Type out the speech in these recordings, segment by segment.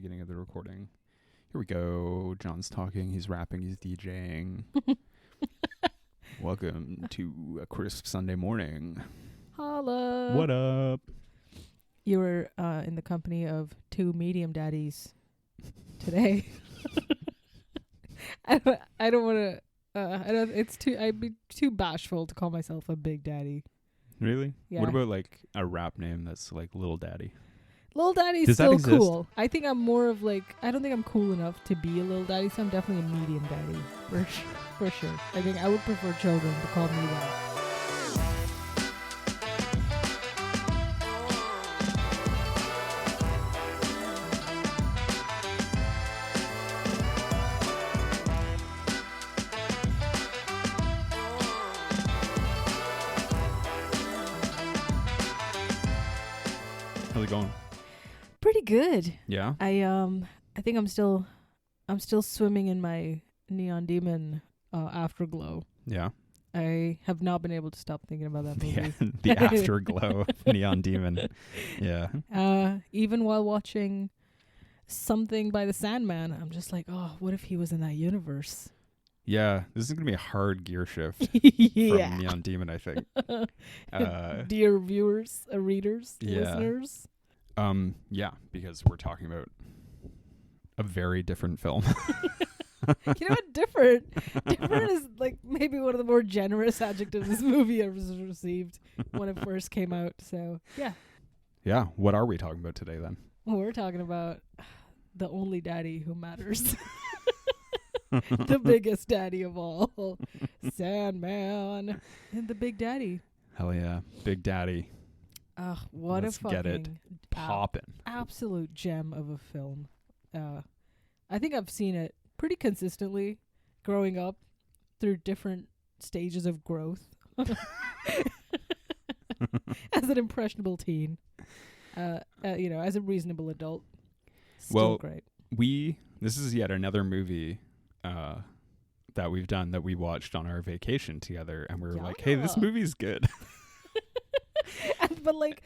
Beginning of the recording. Here we go. John's talking. He's rapping. He's DJing. Welcome to a crisp Sunday morning. Holla. What up? You were in the company of two medium daddies today. I don't want to. I'd be too bashful to call myself a big daddy. Really? Yeah. What about like a rap name that's like Little Daddy? Little Daddy's Does that still exist? cool. I think I'm more of like, I don't think I'm cool enough to be a little daddy, so I'm definitely a medium daddy. For sure. I think I would prefer children to call me that. How's it going? Pretty good. Yeah? I think I'm still swimming in my Neon Demon afterglow. Yeah. I have not been able to stop thinking about that movie. Yeah. The afterglow of Neon Demon. Yeah. Even while watching something by the Sandman, I'm just like, oh, what if he was in that universe? Yeah. This is going to be a hard gear shift Yeah. from Neon Demon, I think. Dear viewers, readers, Yeah. listeners. Yeah, because we're talking about a very different film. You know what? Different is like maybe one of the more generous adjectives this movie ever received when it first came out. So yeah. Yeah. What are we talking about today then? Well, we're talking about the only daddy who matters. The biggest daddy of all. Sandman. And the big daddy. Hell yeah. Big Daddy. What Let's a fucking get it poppin'. absolute gem of a film. I think I've seen it pretty consistently growing up through different stages of growth. As an impressionable teen. As a reasonable adult. Still great. This is yet another movie that we've done that we watched on our vacation together, and we were like, hey, this movie's good. But like,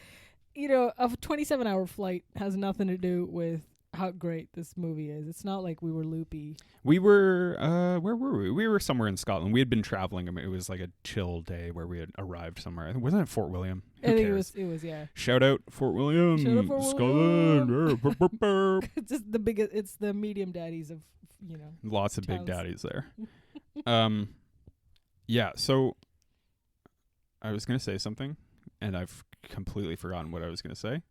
a 27-hour flight has nothing to do with how great this movie is. It's not like we were loopy. We were, where were we? We were somewhere in Scotland. We had been traveling. I mean, it was like a chill day where we had arrived somewhere. I think, wasn't it Fort William? Who I think cares? it was, yeah. Shout out Fort William, Shout out Fort Scotland. It's just the biggest. It's the medium daddies of, Lots of big towns. daddies there. Yeah. So I was gonna say something, and I've completely forgotten what I was gonna say.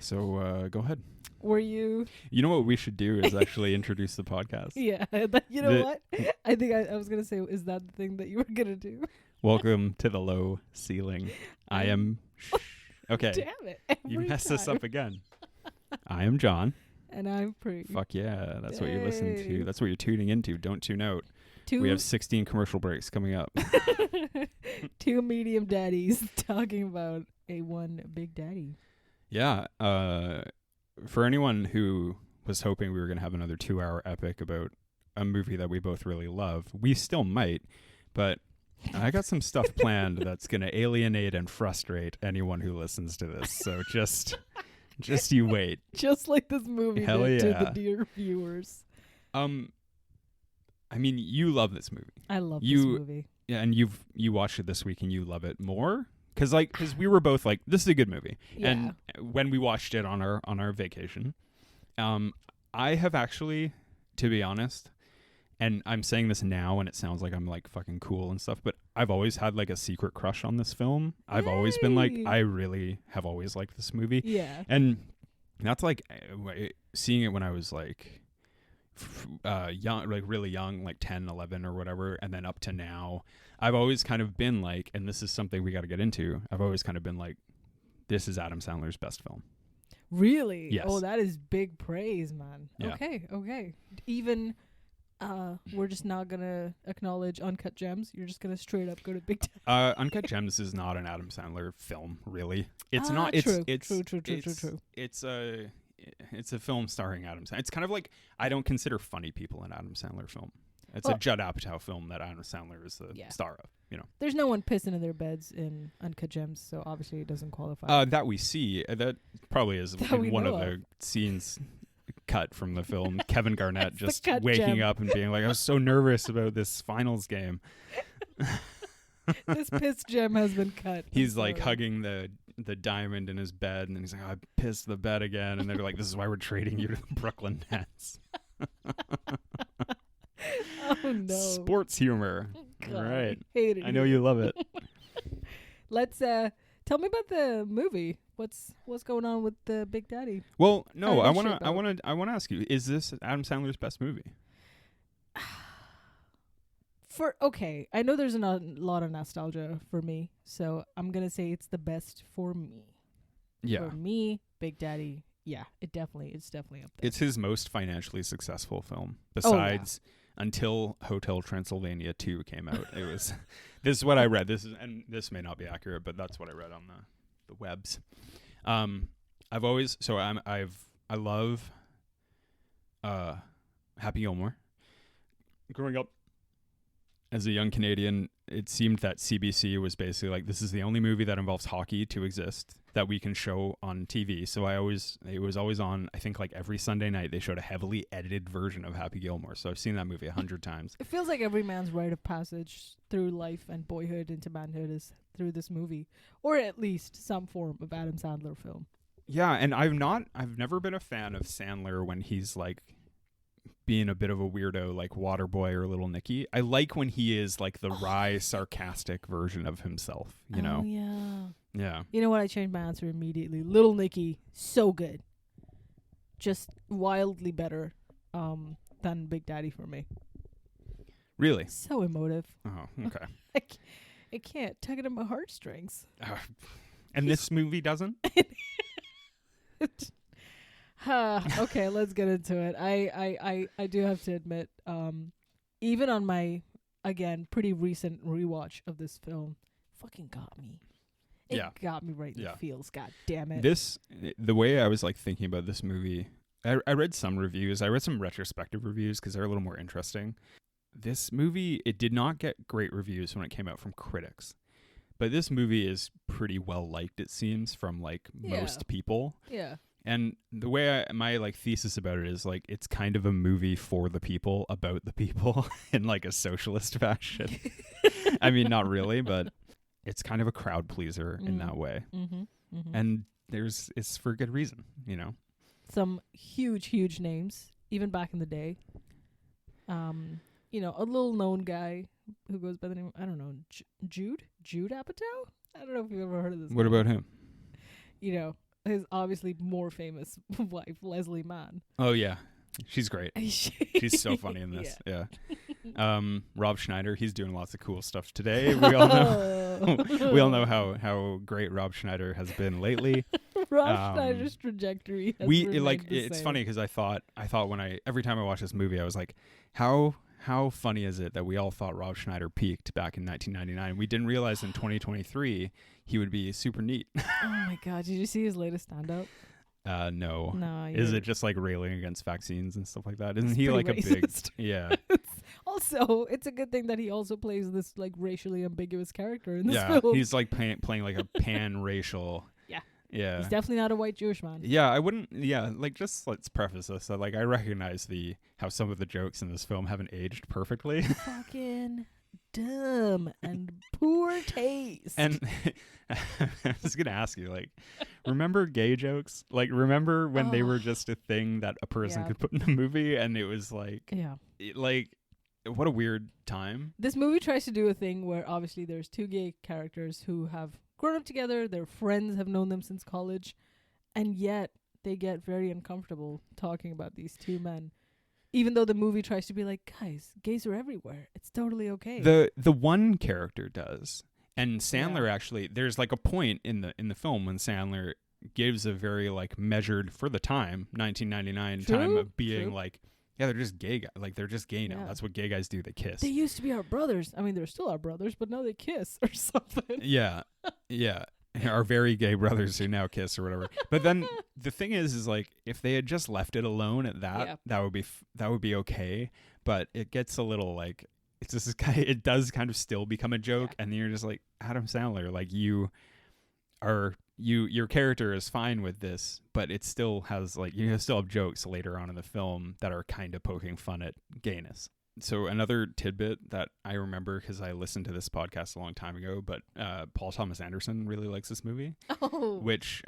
So go ahead. Were you? You know what we should do is actually introduce the podcast. Yeah. What? I think I was gonna say, is that the thing that you were gonna do? Welcome to the low ceiling. I am. Okay. Damn it! You every messed us time. up again. I am John. And I'm Pre. Fuck yeah. That's what you listen to. Yay. That's what you're tuning into. Don't tune out. We have 16 commercial breaks coming up. Two medium daddies talking about one big daddy. Yeah. For anyone who was hoping we were going to have another 2-hour epic about a movie that we both really love, we still might, but I got some stuff planned that's going to alienate and frustrate anyone who listens to this. So just you wait. Just like this movie Hell did to yeah. the dear viewers. I mean, you love this movie. I love this movie. Yeah, and you watched it this week and you love it more because we were both like, this is a good movie. Yeah. And when we watched it on our vacation, I have actually, to be honest, and I'm saying this now and it sounds like I'm like fucking cool and stuff, but I've always had like a secret crush on this film. I've always been like, I really have always liked this movie. Yeah. And that's like seeing it when I was like young, like really young, like 10, 11 or whatever, and then up to now, I've always kind of been like, and this is something we got to get into, I've always kind of been like, this is Adam Sandler's best film. Really? Yes. Oh, that is big praise, man. Yeah. Okay. Even we're just not gonna acknowledge Uncut Gems. You're just gonna straight up go to Big Daddy. Uncut Gems is not an Adam Sandler film, really. It's not. True. True. It's a film starring Adam Sandler. It's kind of like, I don't consider funny people an Adam Sandler film. It's a Judd Apatow film that Adam Sandler is the star of. There's no one pissing in their beds in Uncut Gems, so obviously it doesn't qualify. That we see. That probably is That in we one know of the scenes cut from the film. Kevin Garnett That's the just cut waking gem. up and being like, I was so nervous about this finals game. This piss gem has been cut. He's I'm like sorry. hugging the diamond in his bed, and he's like, I pissed the bed again. And they're like, this is why we're trading you to the Brooklyn Nets. Oh no. Sports humor. God, Right. I hate it. I know you love it. Let's tell me about the movie. What's going on with the Big Daddy? Well, no, How I is wanna shit I wanna I wanna ask you, is this Adam Sandler's best movie? I know there's a lot of nostalgia for me, so I'm gonna say it's the best for me. Yeah. For me, Big Daddy, yeah, it's definitely up there. It's his most financially successful film, Oh, besides until Hotel Transylvania 2 came out. It was this is what I read. This may not be accurate, but that's what I read on the webs. I love Happy Gilmore. Growing up as a young Canadian, it seemed that CBC was basically like, this is the only movie that involves hockey to exist that we can show on TV. So it was always on, I think like every Sunday night they showed a heavily edited version of Happy Gilmore. So I've seen that movie 100 times. It feels like every man's rite of passage through life and boyhood into manhood is through this movie, or at least some form of Adam Sandler film. Yeah, and I've never been a fan of Sandler when he's like being a bit of a weirdo, like Waterboy or Little Nicky. I like when he is like the wry, sarcastic version of himself, you know? Yeah. Yeah. You know what? I changed my answer immediately. Little Nicky, so good. Just wildly better than Big Daddy for me. Really? So emotive. Oh, okay. I can't tug it at my heartstrings. And this movie doesn't? Okay, let's get into it. I do have to admit, even on my, again, pretty recent rewatch of this film, fucking got me. It got me right in the feels, god damn it. The way I was like thinking about this movie, I read some reviews. I read some retrospective reviews because they're a little more interesting. This movie, it did not get great reviews when it came out from critics. But this movie is pretty well liked, it seems, from like most people. Yeah. And the way my like thesis about it is like it's kind of a movie for the people about the people in like a socialist fashion. I mean, not really, but it's kind of a crowd pleaser in that way. Mm-hmm, mm-hmm. And it's for good reason, you know. Some huge names, even back in the day. You know, a little known guy who goes by the name, I don't know, Jude Apatow? I don't know if you've ever heard of this. What about him? You know, his obviously more famous wife, Leslie Mann. Oh, yeah. She's great. She's so funny in this. Yeah. Rob Schneider, he's doing lots of cool stuff today. We all know how great Rob Schneider has been lately. Rob Schneider's trajectory has it's funny because I thought every time I watch this movie I was like, how funny is it that we all thought Rob Schneider peaked back in 1999? We didn't realize in 2023 he would be super neat. Oh my god, did you see his latest stand-up? No. No. Is it just like railing against vaccines and stuff like that? Isn't he like racist. a big... Yeah. Also, it's a good thing that he also plays this like racially ambiguous character in this film. film. He's like playing like a pan-racial... Yeah. He's definitely not a white Jewish man. Yeah, I wouldn't... Yeah, like just let's preface this. That, like I recognize how some of the jokes in this film haven't aged perfectly. Fucking dumb and poor taste. And I was going to ask you, like, remember gay jokes? Like, remember when they were just a thing that a person could put in a movie and it was like... Yeah. Like, what a weird time. This movie tries to do a thing where obviously there's two gay characters who have grown up together, their friends have known them since college, and yet they get very uncomfortable talking about these two men. Even though the movie tries to be like, guys, gays are everywhere. It's totally okay. The one character does. And Sandler actually, there's like a point in the film when Sandler gives a very like measured, for the time, 1999 time of being like, yeah, they're just gay guys. Like, they're just gay now. That's what gay guys do. They kiss. They used to be our brothers. I mean, they're still our brothers, but now they kiss or something. Yeah. Yeah. Our very gay brothers who now kiss or whatever. But then the thing is like, if they had just left it alone at that, that would be okay. But it gets a little like, it's just it does kind of still become a joke. And then you're just like, Adam Sandler, like you are your character is fine with this, but it still has like you still have jokes later on in the film that are kind of poking fun at gayness. So another tidbit that I remember because I listened to this podcast a long time ago, but Paul Thomas Anderson really likes this movie, which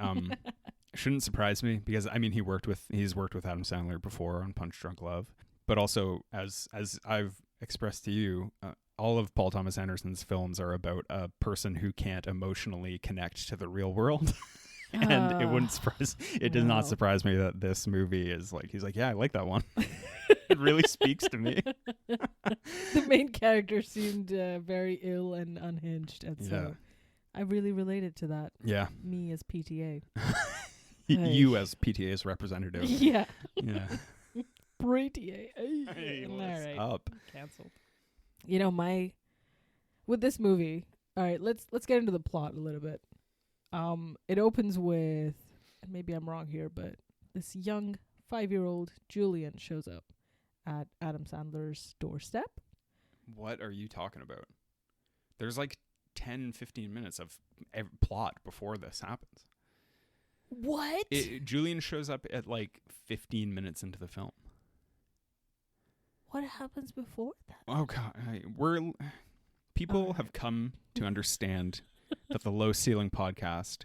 shouldn't surprise me because I mean he's worked with Adam Sandler before on Punch Drunk Love, but also as I've expressed to you, all of Paul Thomas Anderson's films are about a person who can't emotionally connect to the real world. And it does not surprise me that this movie is like, he's like, yeah, I like that one. It really speaks to me. The main character seemed very ill and unhinged. And so I really related to that. Yeah. Me as PTA. You as PTA's representative. Yeah. Yeah. PTA. Hey, what's up? Cancelled. You know, with this movie, all right, let's get into the plot a little bit. It opens with, and maybe I'm wrong here, but this young 5-year-old Julian shows up at Adam Sandler's doorstep. What are you talking about? There's like 10, 15 minutes of plot before this happens. What? Julian shows up at like 15 minutes into the film. What happens before that? Oh God, people have come to understand that the Low Ceiling podcast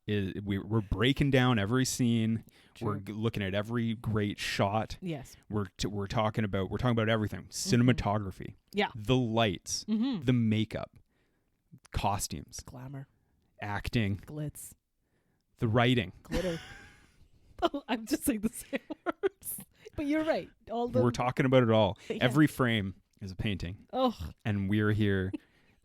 is we're breaking down every scene. True. We're looking at every great shot. Yes. We're talking about everything. Cinematography. Yeah. The lights. Mm-hmm. The makeup. Costumes. Glamour. Acting. Glitz. The writing. Glitter. I'm just saying the same words. But you're right. We're talking about it all. Yeah. Every frame is a painting. Oh. And we're here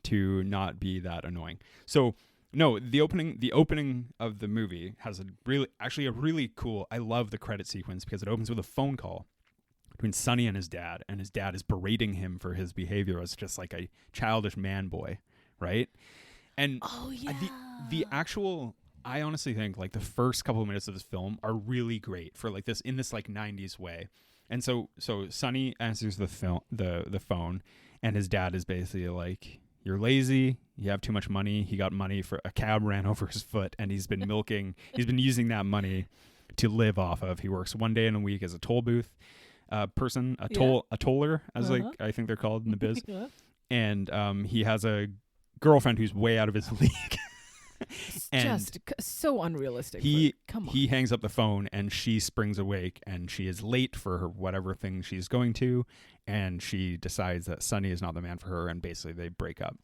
to not be that annoying. So, no, the opening of the movie has a really cool. I love the credit sequence because it opens with a phone call between Sonny and his dad is berating him for his behavior as just like a childish man boy, right? And the actual, I honestly think like the first couple of minutes of this film are really great for like this in this like 90s way. And so Sonny answers the phone and his dad is basically like, you're lazy, you have too much money. He got money for a cab ran over his foot and he's been using that money to live off of. He works one day in a week as a toll booth person, a toller, as like I think they're called in the biz. Yeah. And he has a girlfriend who's way out of his league. Just so unrealistic. Come on. He hangs up the phone and she springs awake and she is late for her whatever thing she's going to, and she decides that Sonny is not the man for her, and basically they break up.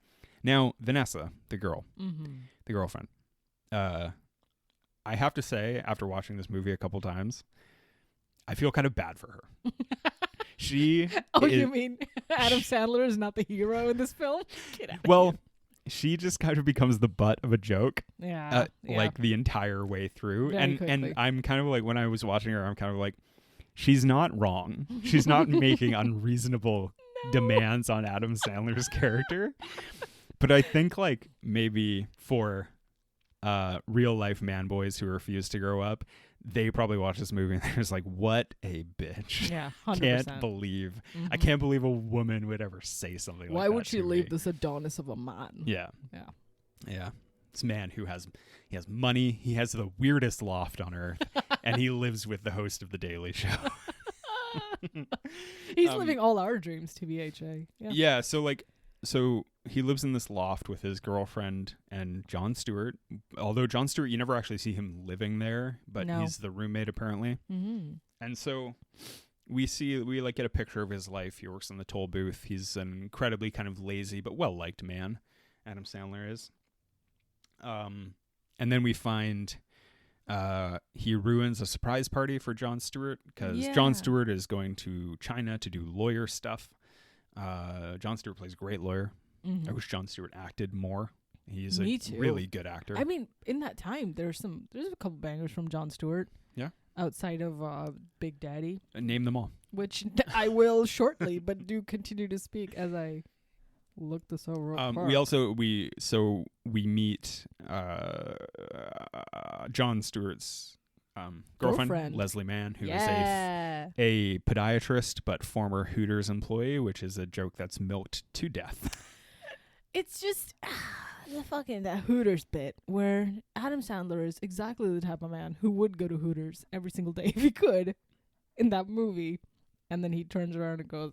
Now Vanessa, the girlfriend, I have to say, after watching this movie a couple times, I feel kind of bad for her. You mean Adam Sandler is not the hero in this film? Get out well, she just kind of becomes the butt of a joke. Yeah. Like the entire way through. Very quickly. And I'm kind of like, when I was watching her, I'm kind of like, she's not wrong. She's not making unreasonable demands on Adam Sandler's character. But I think like maybe for real life man boys who refuse to grow up, they probably watch this movie and they're just like, what a bitch. Yeah, 100%. Can't believe. I can't believe a woman would ever say something like that. Why would she leave this Adonis of a man? Yeah. This man he has money, he has the weirdest loft on earth, and he lives with the host of The Daily Show. He's living all our dreams, TBHA. Yeah, so he lives in this loft with his girlfriend and Jon Stewart. Although Jon Stewart, you never actually see him living there, but he's the roommate apparently. Mm-hmm. And so we like get a picture of his life. He works in the toll booth. He's an incredibly kind of lazy but well-liked man. Adam Sandler is. And then we find he ruins a surprise party for Jon Stewart because Jon Stewart is going to China to do lawyer stuff. Jon Stewart plays a great lawyer. I wish Jon Stewart acted more. He's really good actor. I mean, in that time, there's a couple bangers from Jon Stewart. Yeah. Outside of Big Daddy. Name them all. Which I will shortly, but do continue to speak as I look this over. We meet Jon Stewart's girlfriend, Leslie Mann, who is a podiatrist but former Hooters employee, which is a joke that's milked to death. It's just the fucking that Hooters bit where Adam Sandler is exactly the type of man who would go to Hooters every single day if he could in that movie. And then he turns around and goes,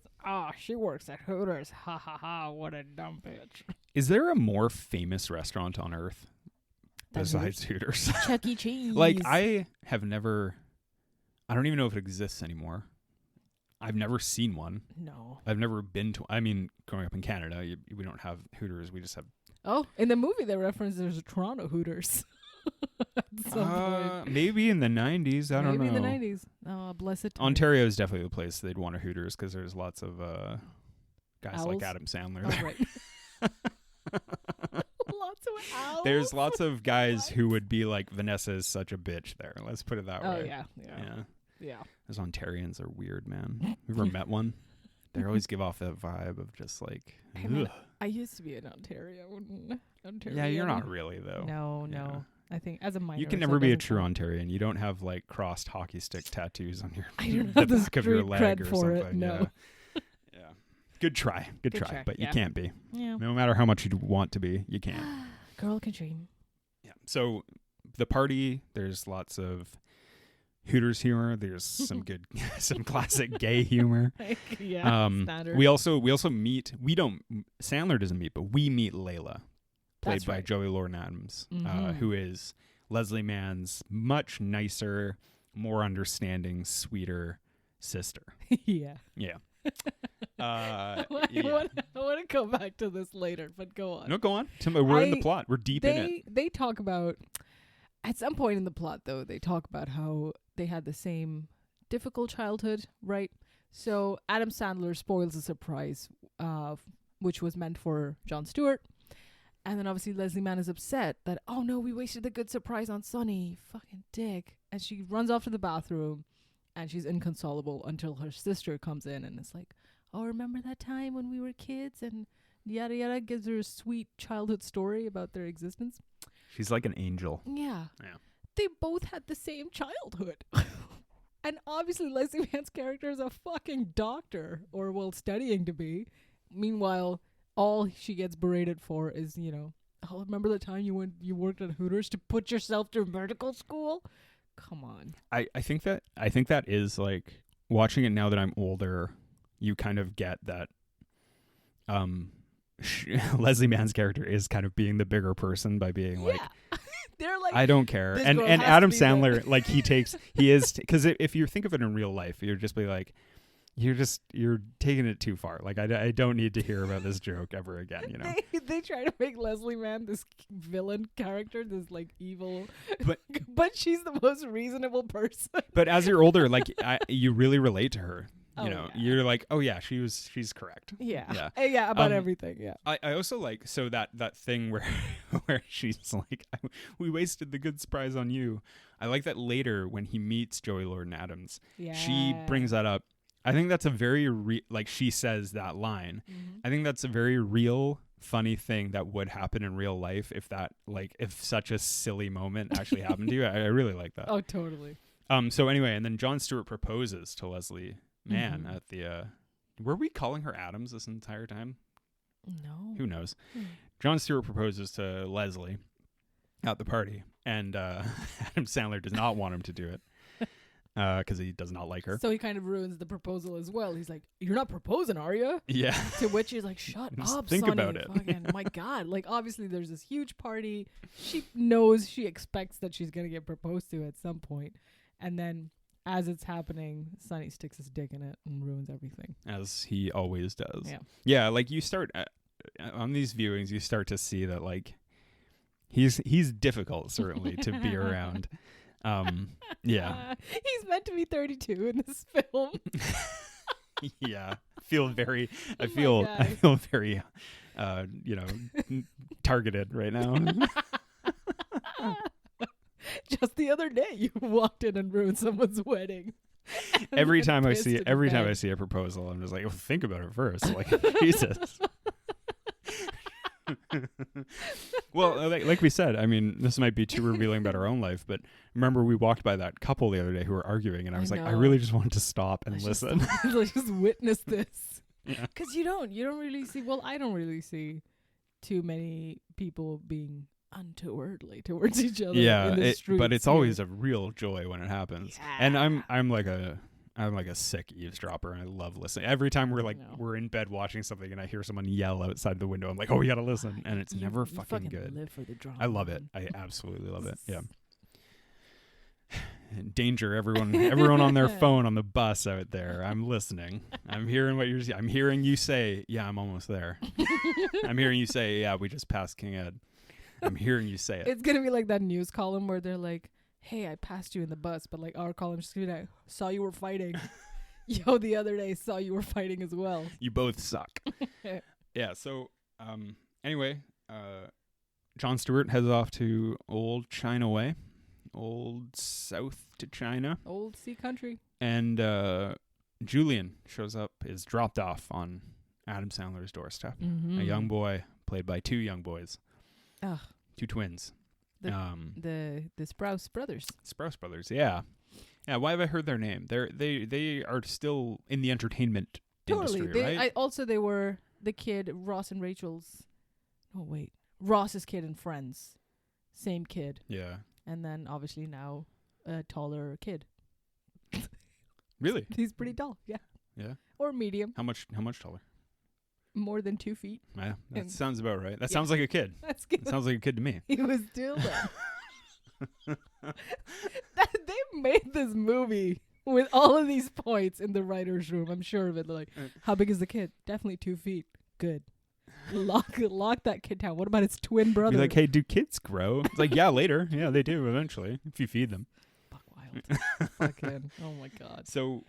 she works at Hooters. Ha ha ha, what a dumb bitch. Is there a more famous restaurant on earth besides Hooters? Chuck E. Cheese. Like, I don't even know if it exists anymore. I've never seen one. No. I've never been to, I mean, growing up in Canada, we don't have Hooters. We just have. Oh, in the movie they reference there's a Toronto Hooters. At some point. Maybe in the 90s. I don't know. Maybe in the 90s. Oh, blessed time. Ontario is definitely the place they'd want a Hooters because there's lots of guys like Owls? Adam Sandler. Oh, right. Lots of owls. There's lots of guys who would be like, Vanessa is such a bitch there. Let's put it that Oh, way. yeah. Those Ontarians are weird, man. You ever met one? They always give off that vibe of just like, ugh. I used to be in Ontario. Yeah, you're not really, though. No. Yeah. I think as a minor. You can so never it be a doesn't true count. Ontarian. You don't have like crossed hockey stick tattoos on your I don't the have the back of your street leg cred or for something. it, no. Yeah. Good try. Good Good try. try, But yeah. you can't be. Yeah. No matter how much you want to be, you can't. Girl can dream. Yeah. So the party, there's lots of Hooters humor. There's some good, some classic gay humor. Yeah. Standard. We also meet. Sandler doesn't meet, but we meet Layla, played That's by right. Joey Lauren Adams, Mhm. who is Leslie Mann's much nicer, more understanding, sweeter sister. Yeah. Yeah. I Yeah. want to go back to this later, but go on. No, go on. We're in the plot. We're deep in it. They talk about, at some point in the plot, though, they talk about how they had the same difficult childhood, right? So Adam Sandler spoils a surprise, which was meant for Jon Stewart. And then obviously Leslie Mann is upset that, oh no, we wasted the good surprise on Sonny. Fucking dick. And she runs off to the bathroom and she's inconsolable until her sister comes in and is like, oh, remember that time when we were kids? And yada yada, gives her a sweet childhood story about their existence. She's like an angel. Yeah. Yeah. They both had the same childhood. And obviously Leslie Mann's character is a fucking doctor, or well, studying to be. Meanwhile, all she gets berated for is, oh, remember the time you worked at Hooters to put yourself through medical school? Come on. I think that is like, watching it now that I'm older, you kind of get that Leslie Mann's character is kind of being the bigger person by being like, they're like, I don't care. this And girl has Adam to be Sandler, like he is, because if you think of it in real life, you're just be like, you're taking it too far. Like, I don't need to hear about this joke ever again, they try to make Leslie Mann this villain character, this like evil, But- but she's the most reasonable person. But as you're older, like you really relate to her. Oh, yeah. You're like, oh yeah, she's correct. Yeah. Yeah, about everything. Yeah. I also like, so that thing where where she's like, we wasted the good surprise on you. I like that later when he meets Joey Lauren Adams, Yeah. she brings that up. I think that's a very like she says that line. Mhm. I think that's a very real, funny thing that would happen in real life if such a silly moment actually happened to you. I really like that. Oh, totally. So anyway, and then Jon Stewart proposes to Leslie Mann Mhm. at the were we calling her Adams this entire time? No. Who knows? Hmm. Jon Stewart proposes to Leslie at the party, and Adam Sandler does not want him to do it because he does not like her. So he kind of ruins the proposal as well. He's like, "You're not proposing, are you?" Yeah. To which he's like, "Shut Just up, think Sonny. about it." Fucking, my God!" Like, obviously, there's this huge party. She knows, she expects that she's gonna get proposed to at some point, and then as it's happening, Sonny sticks his dick in it and ruins everything. As he always does. Yeah. Yeah, like you start on these viewings, you start to see that like he's difficult certainly to be around. Yeah. He's meant to be 32 in this film. Yeah. I feel very targeted right now. Just the other day, you walked in and ruined someone's wedding. Every time I Pissed see in the every time bed. I see a proposal, I'm just like, well, think about it first. Like, Jesus. Well, like we said, I mean, this might be too revealing about our own life, but remember we walked by that couple the other day who were arguing, and I was like, I know. really just wanted to stop and Let's listen. Let's just witness this. Yeah. Because you don't really see, well, I don't really see too many people being untowardly towards each other. Yeah, in the streets but it's here. always a real joy when it happens. And I'm like a sick eavesdropper, and I love listening. Every time we're in bed watching something, and I hear someone yell outside the window, I'm like, oh, we gotta listen, and it's never you fucking good. Live for the drama. I love it. I absolutely love it. Yeah. Danger, everyone on their phone on the bus out there. I'm listening. I'm hearing what I'm hearing you say, yeah, I'm almost there. I'm hearing you say, yeah, we just passed King Ed. I'm hearing you say it. It's gonna be like that news column where they're like, hey, I passed you in the bus, but like our column's just gonna be like, saw you were fighting. Yo, the other day saw you were fighting as well. You both suck. Yeah, so anyway, Jon Stewart heads off to old China Way. Old South to China. Old sea country. And Julian shows up, is dropped off on Adam Sandler's doorstep. Mm-hmm. A young boy played by two young boys. Ugh. Two twins. The Sprouse brothers. Sprouse brothers, yeah. Yeah, why have I heard their name? They are still in the entertainment industry, right? They were the kid, Ross and Rachel's. Oh, wait. Ross's kid and Friends. Same kid. Yeah. And then obviously now a taller kid. Really? He's pretty tall, yeah. Yeah. Or medium. How much taller? More than 2 feet. Yeah, that sounds about right. That sounds like a kid. That's good. That sounds like a kid to me. He was still there. They made this movie with all of these points in the writer's room. I'm sure of it. They're like, how big is the kid? Definitely 2 feet. Good. Lock that kid down. What about its twin brother? You're like, hey, do kids grow? It's like, yeah, later. Yeah, they do eventually if you feed them. Fuck wild. Fucking. Oh my god. So,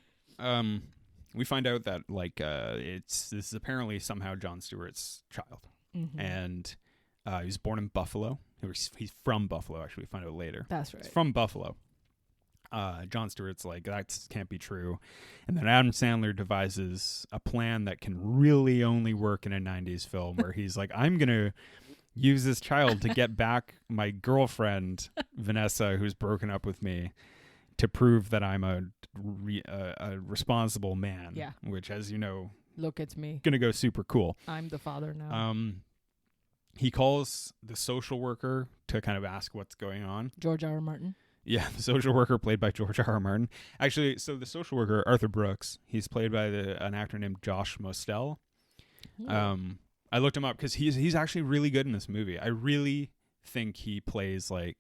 we find out that this is apparently somehow Jon Stewart's child, and he was born in Buffalo. He's from Buffalo. Actually, we find out later. That's right. He's from Buffalo. Jon Stewart's like, that can't be true. And then Adam Sandler devises a plan that can really only work in a 90s film where he's like, I'm going to use this child to get back my girlfriend, Vanessa, who's broken up with me, to prove that I'm a responsible man. Yeah. Which, as you know, look, it's me. Going to go super cool. I'm the father now. He calls the social worker to kind of ask what's going on. George R. R. Martin. Yeah, the social worker played by George R. R. Martin. Actually, so the social worker, Arthur Brooks, he's played by an actor named Josh Mostel. I looked him up because he's actually really good in this movie. I really think he plays the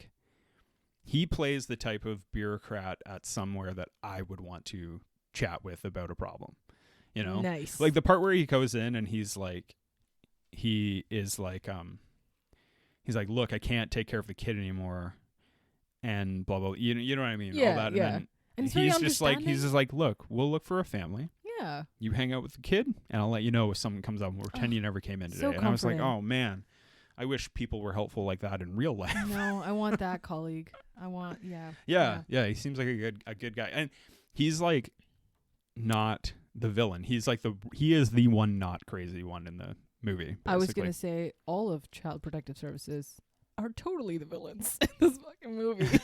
type of bureaucrat at somewhere that I would want to chat with about a problem. You know? Nice. Like the part where he goes in and he's like, look, I can't take care of the kid anymore. And blah blah, you know what I mean? Yeah, all that. yeah. And he's just like, look, we'll look for a family. Yeah. You hang out with the kid, and I'll let you know if something comes up. We'll pretend you never came in today. So and I was like, comforting. oh man, I wish people were helpful like that in real life. No, I want that colleague. Yeah. He seems like a good guy, and he's like not the villain. He is the one not crazy one in the movie. Basically. I was gonna say all of Child Protective Services are totally the villains in this fucking movie.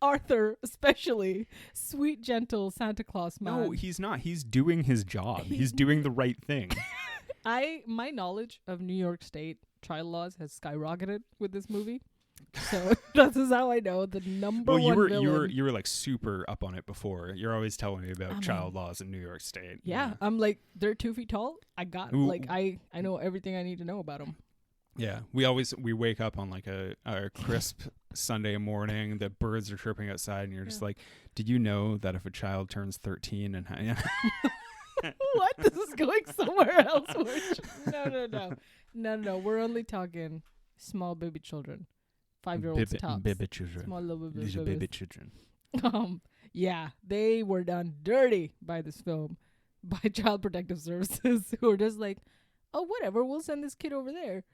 Arthur, especially, sweet, gentle Santa Claus man. No, he's not. He's doing his job. He's doing the right thing. My knowledge of New York State child laws has skyrocketed with this movie. So this is how I know the number one villain. You were like super up on it before. You're always telling me about child laws in New York State. Yeah, I'm like, they're 2 feet tall. I know everything I need to know about them. Yeah, we wake up on like a crisp Sunday morning. The birds are chirping outside, and you're just like, did you know that if a child turns 13 and what? This is going somewhere else. No. We're only talking small baby children, 5-year-olds tops. Baby children. Small little baby children. Yeah, they were done dirty by this film, by Child Protective Services, who are just like, oh, whatever, we'll send this kid over there.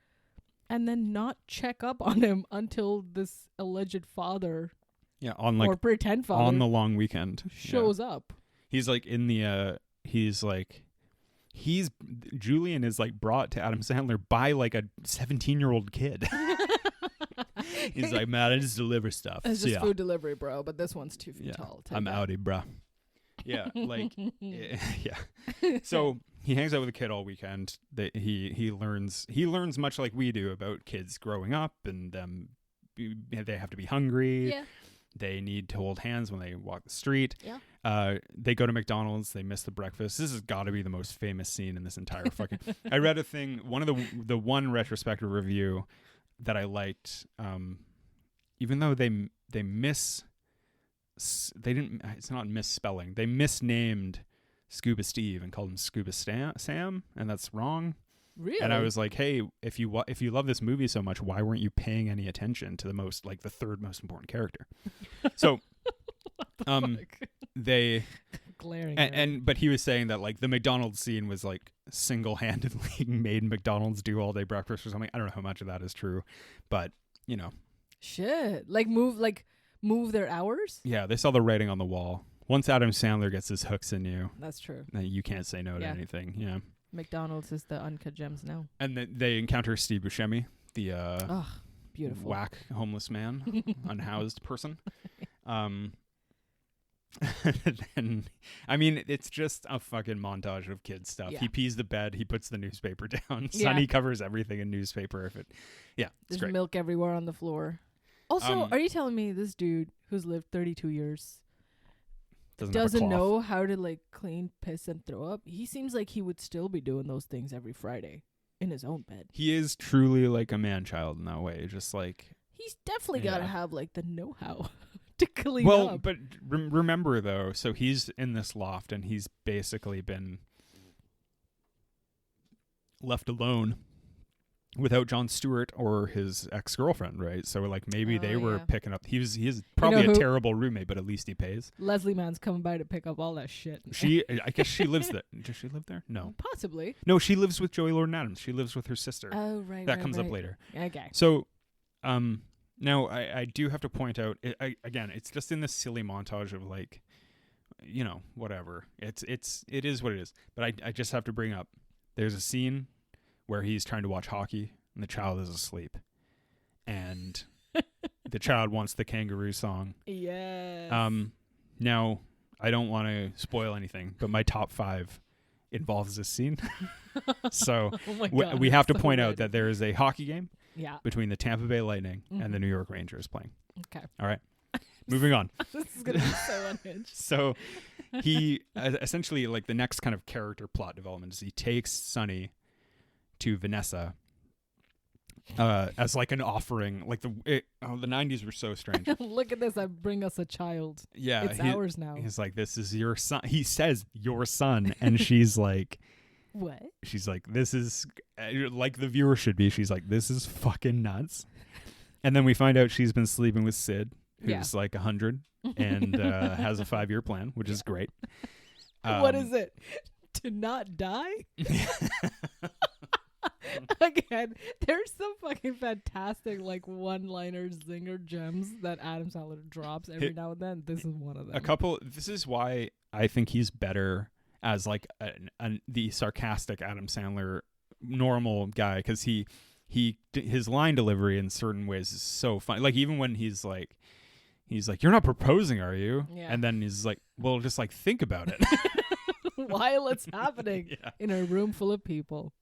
And then not check up on him until this alleged father, or pretend father, on the long weekend shows up. He's like in the Julian is like brought to Adam Sandler by like a 17-year-old kid. He's like, man, I just deliver stuff. It's just food delivery, bro. But this one's 2 feet tall. I'm outie, bro. Yeah, like, yeah. So he hangs out with a kid all weekend. He learns much like we do about kids growing up and them. They have to be hungry. Yeah. They need to hold hands when they walk the street. Yeah. They go to McDonald's. They miss the breakfast. This has got to be the most famous scene in this entire fucking. I read a thing. One of the one retrospective review that I liked. Even though they miss. They didn't. It's not misspelling. They misnamed Scuba Steve and called him Scuba Sam, and that's wrong. Really? And I was like, hey, if you love this movie so much, why weren't you paying any attention to the third most important character? So, they glaring but he was saying that like the McDonald's scene was like single-handedly made McDonald's do all day breakfast or something. I don't know how much of that is true, but you know, shit, move their hours. Yeah, they saw the writing on the wall. Once Adam Sandler gets his hooks in you, That's true. then you can't say no to anything. Yeah. McDonald's is the uncut gems now. And they encounter Steve Buscemi, the beautiful whack homeless man, unhoused person. And I mean, it's just a fucking montage of kid stuff. Yeah. He pees the bed. He puts the newspaper down. Yeah. Sonny covers everything in newspaper. It's There's great. milk everywhere on the floor. Also, are you telling me this dude who's lived 32 years doesn't know how to like clean piss and throw up? He seems like he would still be doing those things every Friday in his own bed. He is truly like a man-child in that way. Just like he's definitely got to have like the know-how to clean up. Well, but remember though, so he's in this loft and he's basically been left alone without Jon Stewart or his ex-girlfriend, right? So like maybe they were picking up. He's probably a terrible roommate, but at least he pays. Leslie Mann's coming by to pick up all that shit. I guess she lives there. Does she live there? No. Possibly. No, she lives with Joey Lord and Adams. She lives with her sister. Oh, right. That comes up later. Okay. So, now I do have to point out, again, it's just in this silly montage of like, you know, whatever. It is what it is. But I just have to bring up, there's a scene where he's trying to watch hockey and the child is asleep. And the child wants the kangaroo song. Yes. Now, I don't want to spoil anything, but my top 5 involves this scene. So we have to point out that there is a hockey game between the Tampa Bay Lightning and the New York Rangers playing. Okay. All right. Moving on. This is going to be so unhinged. So he essentially, like, the next kind of character plot development is he takes Sonny to Vanessa as like an offering. Like the 90s were so strange. Look at this. I bring us a child. Yeah. It's ours now. He's like, this is your son. He says your son. And she's like, what? She's like, this is like the viewer should be. She's like, this is fucking nuts. And then we find out she's been sleeping with Sid, who's like 100 and has a 5-year plan, which is great. What is it? To not die? Again, there's some fucking fantastic like one-liner zinger gems that Adam Sandler drops every now and then. This is one of them. This is why I think he's better as like the sarcastic Adam Sandler normal guy, because his line delivery in certain ways is so funny. Like even when he's like, you're not proposing, are you? Yeah. And then he's like, well, just like think about it. While it's happening in a room full of people.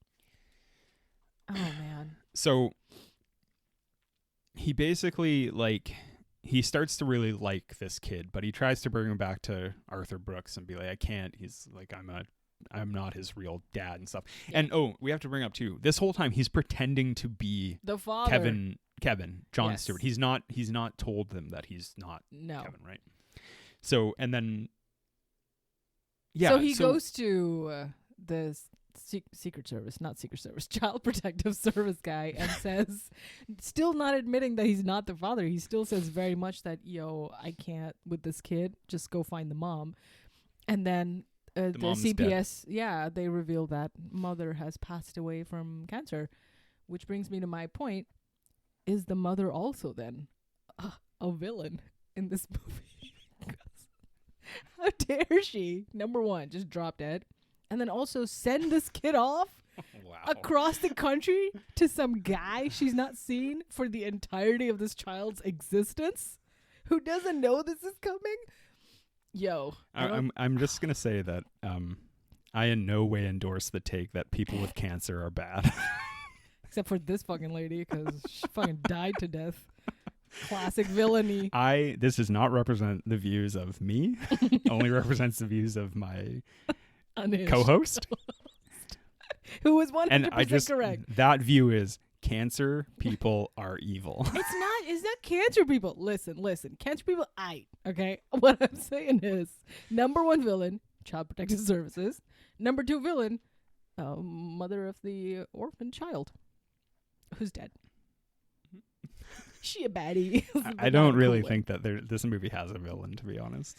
Oh man. So he basically like he starts to really like this kid, but he tries to bring him back to Arthur Brooks and be like, I can't. He's like, I'm not his real dad and stuff. Yeah. And we have to bring up too, this whole time he's pretending to be the father. Kevin, Jon Stewart. He's not told them that he's not Kevin, right? So, and then so he goes to the Secret Service, not Secret Service, Child Protective Service guy, and says, still not admitting that he's not the father. He still says very much that, I can't with this kid. Just go find the mom. And then the CPS, they reveal that mother has passed away from cancer, which brings me to my point. Is the mother also then a villain in this movie? How dare she, number one, just drop dead, and then also send this kid off across the country to some guy she's not seen for the entirety of this child's existence, who doesn't know this is coming? I'm just gonna say that I in no way endorse the take that people with cancer are bad. Except for this fucking lady, because she fucking died to death. Classic villainy. This does not represent the views of me. Only represents the views of my co-host. Who was 100% And I just, correct. that view is cancer people are evil. It's not cancer people. Listen. Cancer people, okay? What I'm saying is, number one villain, Child Protective Services. Number two villain, mother of the orphan child, who's dead. She a baddie. I don't really think that this movie has a villain, to be honest.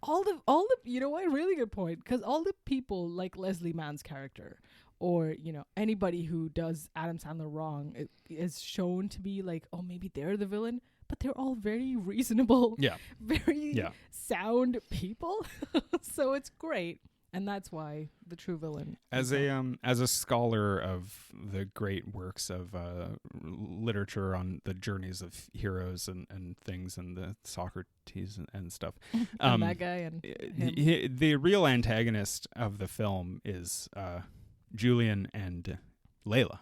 all the you know what, really good point, because all the people like Leslie Mann's character, or anybody who does Adam Sandler wrong, is shown to be like, oh, maybe they're the villain, but they're all very reasonable, very sound people. So it's great. And that's why the true villain. As a scholar of the great works of literature on the journeys of heroes and things, and the Socrates and stuff, and that guy and him. The real antagonist of the film is Julian and Layla,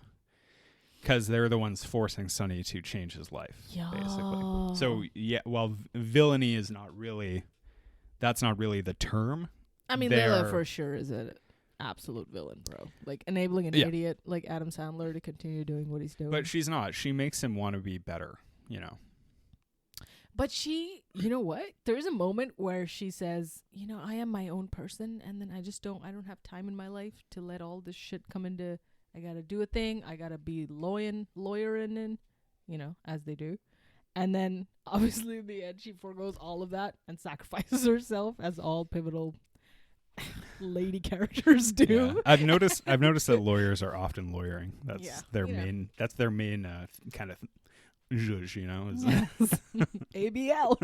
because they're the ones forcing Sonny to change his life, basically. So while villainy is not really, that's not really the term. I mean, Layla for sure is an absolute villain, bro. Like, enabling an idiot like Adam Sandler to continue doing what he's doing. But she's not. She makes him want to be better, But she, you know what? There's a moment where she says, I am my own person, and then I don't have time in my life to let all this shit come into, I gotta do a thing, I gotta be lawyering, as they do. And then, obviously, in the end, she forgoes all of that and sacrifices herself, as all pivotal lady characters do. Yeah. I've noticed that lawyers are often lawyering. That's their main kind of zhuzh, Yes. ABL.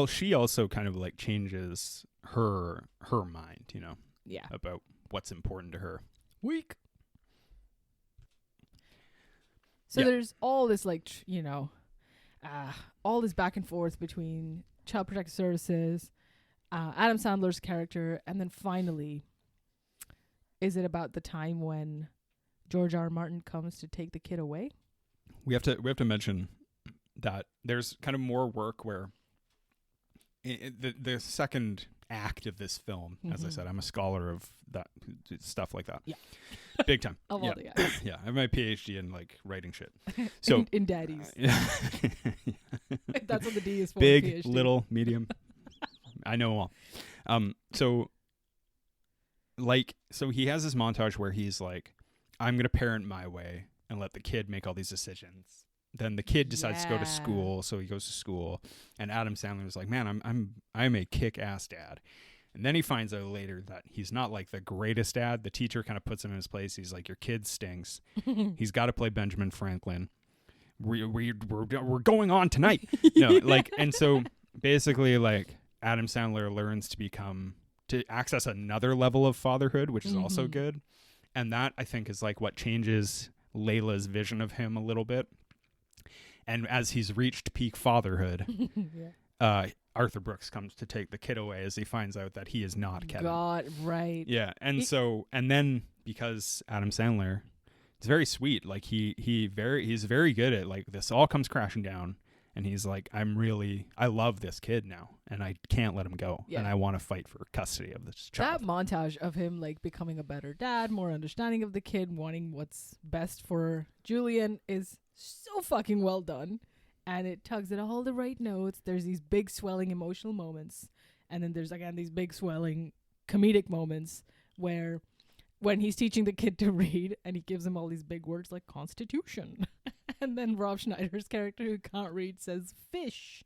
She also kind of like changes her mind, about what's important to her. Weak. So there's all this all this back and forth between Child Protective Services, Adam Sandler's character, and then finally, is it about the time when George R. R. Martin comes to take the kid away? We have to mention that there's kind of more work where the second act of this film, as I said, I'm a scholar of that stuff like that. Yeah. Big time. Of all the guys. Yeah. I have my PhD in like writing shit. So in daddies. That's what the D is for. Big, PhD. little, medium. I know them all. So he has this montage where he's like, I'm going to parent my way and let the kid make all these decisions. Then the kid decides to go to school, so he goes to school, and Adam Sandler is like, "Man, I'm a kick-ass dad." And then he finds out later that he's not like the greatest dad. The teacher kind of puts him in his place. He's like, "Your kid stinks. He's got to play Benjamin Franklin. We're going on tonight." And so basically, like, Adam Sandler learns to access another level of fatherhood, which is also good, and that I think is like what changes Layla's vision of him a little bit. And as he's reached peak fatherhood, Arthur Brooks comes to take the kid away as he finds out that he is not Kevin. God, right. Yeah, and then because Adam Sandler is very sweet, like he's very good at, like, this all comes crashing down, and he's like, I love this kid now, and I can't let him go, and I want to fight for custody of this child. That montage of him like becoming a better dad, more understanding of the kid, wanting what's best for Julian is so fucking well done, and it tugs at all the right notes. There's these big swelling emotional moments, and then there's again these big swelling comedic moments where when he's teaching the kid to read and he gives him all these big words like Constitution and then Rob Schneider's character, who can't read, says fish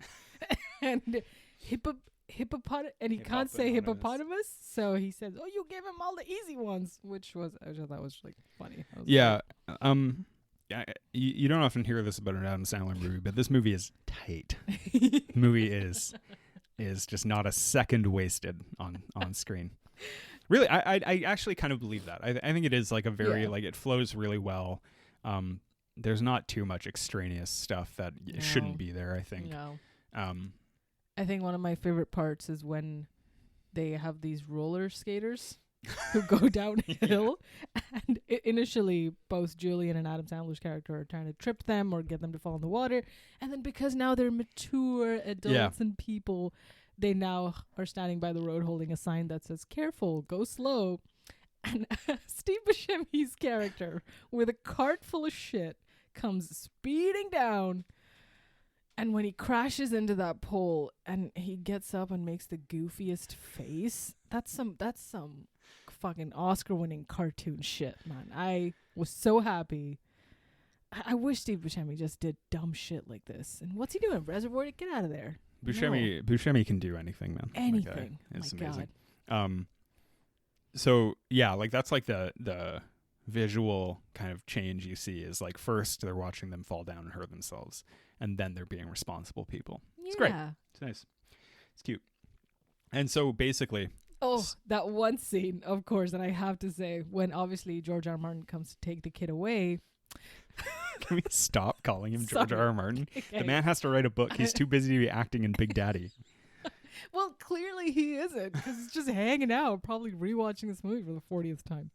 and hippopotamus, and he can't say hippopotamus, so he says, "Oh, you gave him all the easy ones," which I thought was like funny. You don't often hear this about an Adam Sandler movie, but this movie is tight. Movie is just not a second wasted on screen. Really, I actually kind of believe that. I think it is like a very like, it flows really well. There's not too much extraneous stuff that shouldn't be there, I think. No. I think one of my favorite parts is when they have these roller skaters who go downhill, and initially both Julian and Adam Sandler's character are trying to trip them or get them to fall in the water, and then because now they're mature adults and people, they now are standing by the road holding a sign that says "Careful, go slow." And Steve Buscemi's character, with a cart full of shit, comes speeding down. And when he crashes into that pole and he gets up and makes the goofiest face, that's some fucking Oscar-winning cartoon shit, man. I was so happy. I wish Steve Buscemi just did dumb shit like this. And what's he doing? Reservoir? Get out of there. Buscemi can do anything, man. Anything. It's My amazing. God. So yeah, like that's like the visual kind of change you see is like first they're watching them fall down and hurt themselves, and then they're being responsible people. Yeah. It's great. It's nice. It's cute. And so basically, that one scene, of course, and I have to say, when obviously George R. R. Martin comes to take the kid away. Can we stop calling him George R. R. Martin? Okay. The man has to write a book. He's too busy to be acting in Big Daddy. Well, clearly he isn't, because he's just hanging out, probably rewatching this movie for the 40th time.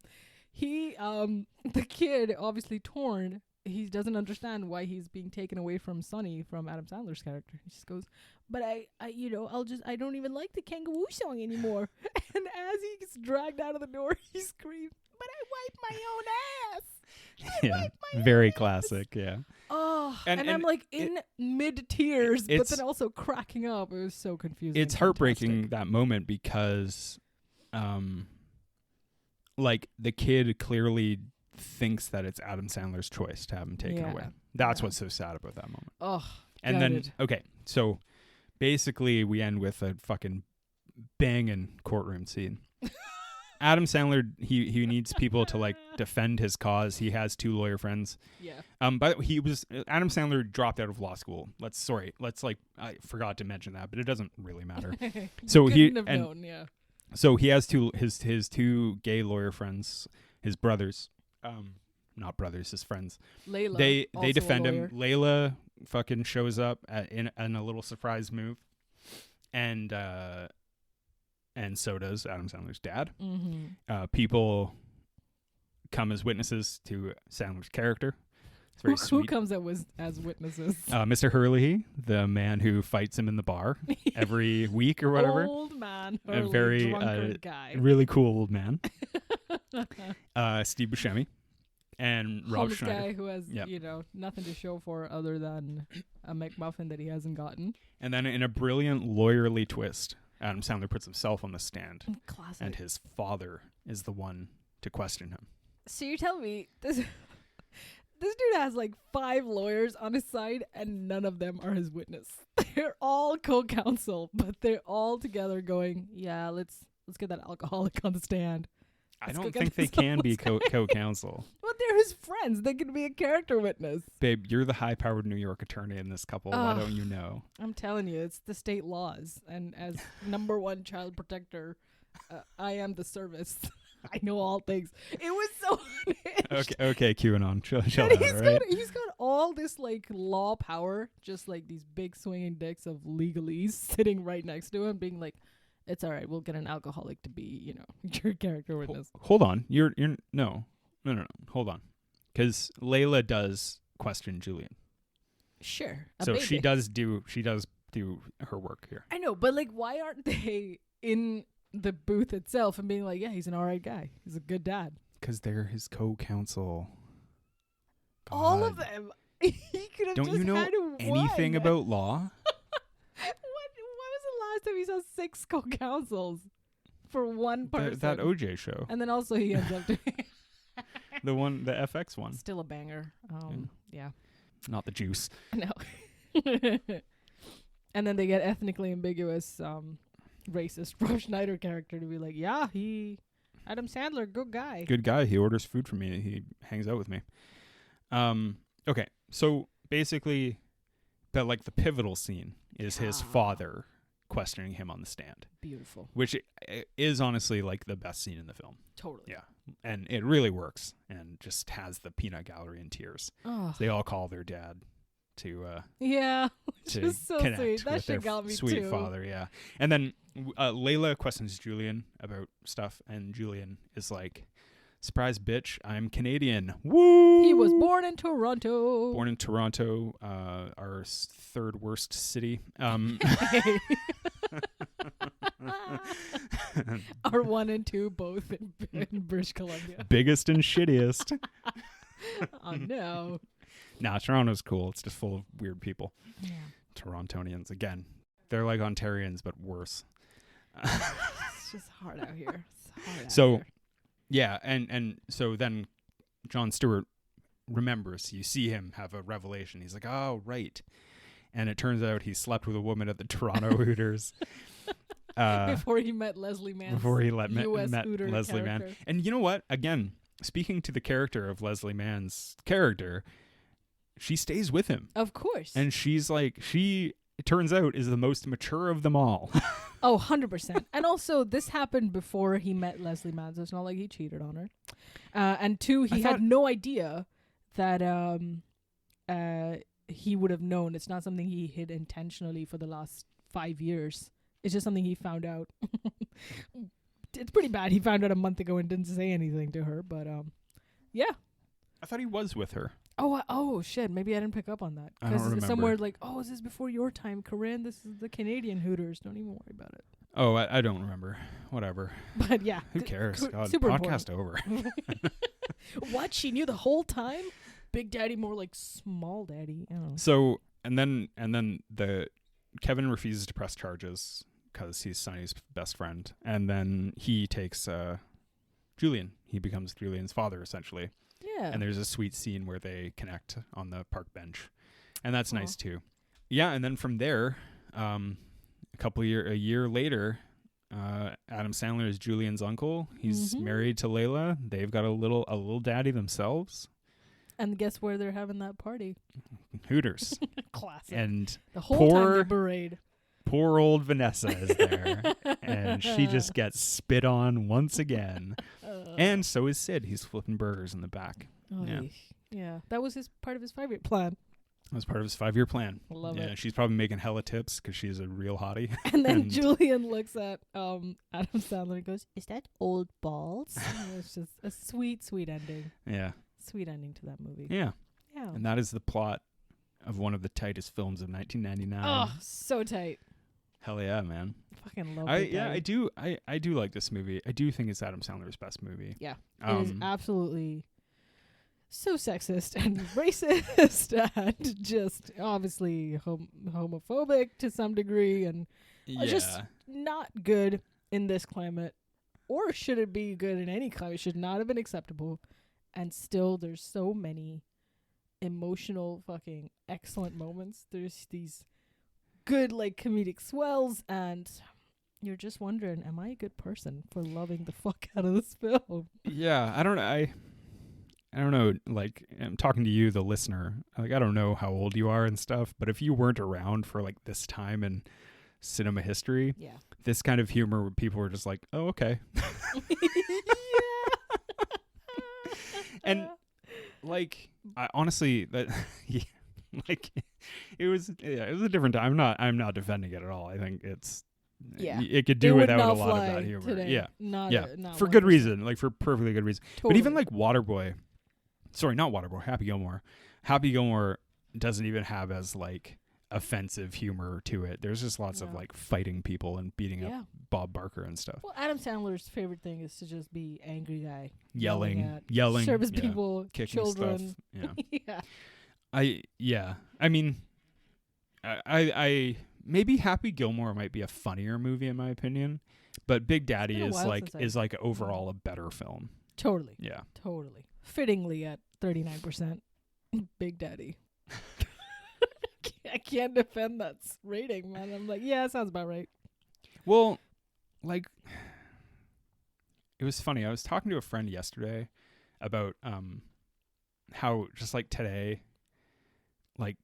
He, the kid, obviously torn, he doesn't understand why he's being taken away from Sonny, from Adam Sandler's character. He just goes, but I don't even like the Kangaroo song anymore. And as he gets dragged out of the door, he screams, but I wipe my own ass. Very classic. Yeah. Oh, and I'm like in mid tears, but then also cracking up. It was so confusing. It's heartbreaking, that moment, because, like the kid clearly thinks that it's Adam Sandler's choice to have him taken away. That's what's so sad about that moment. Oh, and then so basically we end with a fucking banging courtroom scene. Adam Sandler, he needs people to like defend his cause. He has 2 lawyer friends. Yeah. But Adam Sandler dropped out of law school. I forgot to mention that, but it doesn't really matter. So So he has his 2 gay lawyer friends, his brothers, not brothers, his friends. Layla, they defend him. Layla fucking shows up in a little surprise move, and so does Adam Sandler's dad. Mm-hmm. People come as witnesses to Sandler's character. It's very sweet. Who comes out as witnesses? Mr. Hurley, the man who fights him in the bar every week or whatever. Old man, a very guy. really cool old man. Steve Buscemi and Rob Schneider, guy who has nothing to show for other than a McMuffin that he hasn't gotten. And then in a brilliant lawyerly twist, Adam Sandler puts himself on the stand. Classic. And his father is the one to question him. So you're telling me this dude has like 5 lawyers on his side and none of them are his witness. They're all co-counsel, but they're all together going, yeah, let's get that alcoholic on the stand. I don't think they can be co-counsel. Well, they're his friends. They can be a character witness. Babe, you're the high-powered New York attorney in this couple. Why don't you know? I'm telling you, it's the state laws. And as number 1 child protector, I am the service. I know all things. It was so unhinged. Okay, QAnon. Chill out, right? He's got all this like law power, just like these big swinging dicks of legalese sitting right next to him, being like, it's all right, we'll get an alcoholic to be, your character witness. Hold on. You're no. Hold on. Because Layla does question Julian. Sure. So she does do her work here. I know, but like, why aren't they in the booth itself and being like, yeah, he's an alright guy. He's a good dad. Because they're his co-counsel. God. All of them. He could have Don't you know anything about law? When was the last time he saw 6 co-counsels for one person? That OJ show. And then also he ends up doing the FX one. Still a banger. Yeah. Not the juice. No. And then they get ethnically ambiguous, racist Rob Schneider character to be like, yeah, Adam Sandler, good guy. Good guy. He orders food for me. He hangs out with me. Okay. So basically, but like the pivotal scene is his father questioning him on the stand. Beautiful. Which is honestly like the best scene in the film. Totally. Yeah. And it really works and just has the peanut gallery in tears. Oh. So they all call their dad Yeah, which to is so connect sweet. That with their shit got me sweet too. father. Yeah, and then Layla questions Julian about stuff, and Julian is like, "Surprise, bitch! I'm Canadian. Woo!" He was born in Toronto. Born in Toronto, our third worst city. Our 1 and 2 both in British Columbia. Biggest and shittiest. Oh no. Nah, Toronto's cool. It's just full of weird people. Yeah. Torontonians, again. They're like Ontarians, but worse. It's just hard out here. It's hard out So, here. yeah, and so then Jon Stewart remembers. You see him have a revelation. He's like, oh, right. And it turns out he slept with a woman at the Toronto Hooters. Before he met Leslie Mann. Before he met Hooter Leslie Mann. character. And you know what? Again, speaking to the character of Leslie Mann's character, she stays with him. Of course. And she's like, it turns out, is the most mature of them all. Oh, 100%. And also, this happened before he met Leslie Mann, so it's not like he cheated on her. And 2, he had no idea that he would have known. It's not something he hid intentionally for the last 5 years. It's just something he found out. It's pretty bad. He found out a month ago and didn't say anything to her, but yeah. I thought he was with her. Oh shit! Maybe I didn't pick up on that. I don't remember. Somewhere like, oh, is this before your time, Corinne? This is the Canadian Hooters. Don't even worry about it. Oh, I don't remember. Whatever. But yeah, Who cares? God, super podcast over. What? She knew the whole time? Big Daddy, more like Small Daddy. I don't know. So and then the Kevin refuses to press charges because he's Sonny's best friend, and then he takes Julian. He becomes Julian's father essentially. Yeah. And there's a sweet scene where they connect on the park bench, and that's nice too. Yeah, and then from there, a year later, Adam Sandler is Julian's uncle. He's married to Layla. They've got a little daddy themselves. And guess where they're having that party? Hooters. Classic. And the whole time they parade. Poor old Vanessa is there, and she just gets spit on once again. And so is Sid. He's flipping burgers in the back. Yeah. That was part of his 5-year plan. That was part of his 5-year plan. Love yeah, it. She's probably making hella tips because she's a real hottie. And then Julian looks at Adam Sandler and goes, "Is that old balls?" And it's just a sweet, sweet ending. Yeah. Sweet ending to that movie. Yeah. Yeah. And that is the plot of one of the tightest films of 1999. Oh, so tight. Hell yeah, man. Fucking love I it. do like this movie. I do think it's Adam Sandler's best movie. Yeah. It is absolutely so sexist and racist and just obviously homophobic to some degree and just not good in this climate. Or should it be good in any climate? It should not have been acceptable. And still there's so many emotional fucking excellent moments. There's these good like comedic swells and you're just wondering, am I a good person for loving the fuck out of this film? Yeah, I don't know, like, I'm talking to you, the listener. Like, I don't know how old you are and stuff, but if you weren't around for like this time in cinema history, this kind of humor where people were just like, oh, okay. And like, I honestly, that like, it was a different time. I'm not defending it at all. I think it could do without a lot of that humor. Today. Yeah. Not For 100%. good reason, like for perfectly good reason. Totally. But even like Happy Gilmore. Happy Gilmore doesn't even have as like offensive humor to it. There's just lots of like fighting people and beating up Bob Barker and stuff. Well, Adam Sandler's favorite thing is to just be angry guy. Yelling, service people, kicking children. stuff. Yeah. I mean, I maybe Happy Gilmore might be a funnier movie in my opinion, but Big Daddy is like overall a better film. Totally. Yeah. Totally. Fittingly at 39%. Big Daddy. I can't defend that rating, man. I'm like, yeah, sounds about right. Well, like, it was funny. I was talking to a friend yesterday about how just like today, like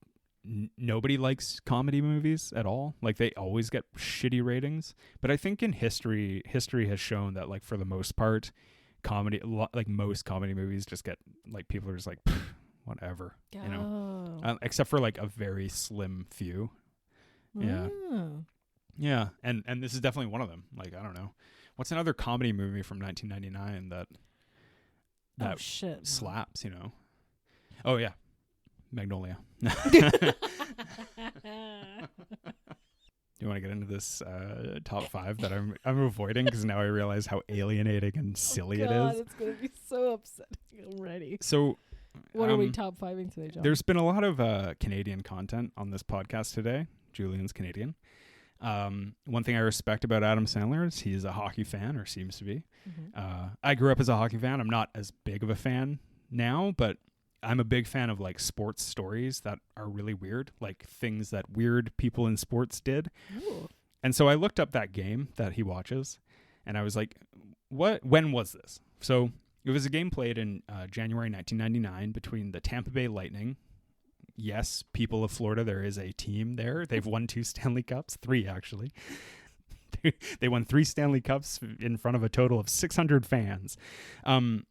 nobody likes comedy movies at all. Like they always get shitty ratings. But I think in history has shown that like for the most part, comedy, like most comedy movies just get like people are just like, whatever, Oh. except for like a very slim few. Yeah. Oh. Yeah, and this is definitely one of them. Like, I don't know, what's another comedy movie from 1999 that Oh shit. no. slaps? Oh yeah, Magnolia. You want to get into this top 5 that I'm avoiding because now I realize how alienating and silly oh God, it is. It's gonna be so upsetting already. So, What are we top 5ing today, John? there's been a lot of Canadian content on this podcast today. Julian's Canadian. One thing I respect about Adam Sandler is he's a hockey fan, or seems to be. Mm-hmm. I grew up as a hockey fan. I'm not as big of a fan now, but I'm a big fan of like sports stories that are really weird, like things that weird people in sports did. Ooh. And so I looked up that game that he watches, and I was like, when was this? So it was a game played in January 1999 between the Tampa Bay Lightning. Yes, people of Florida, there is a team there. They've won 2 Stanley Cups, 3 actually. They won 3 Stanley Cups in front of a total of 600 fans. And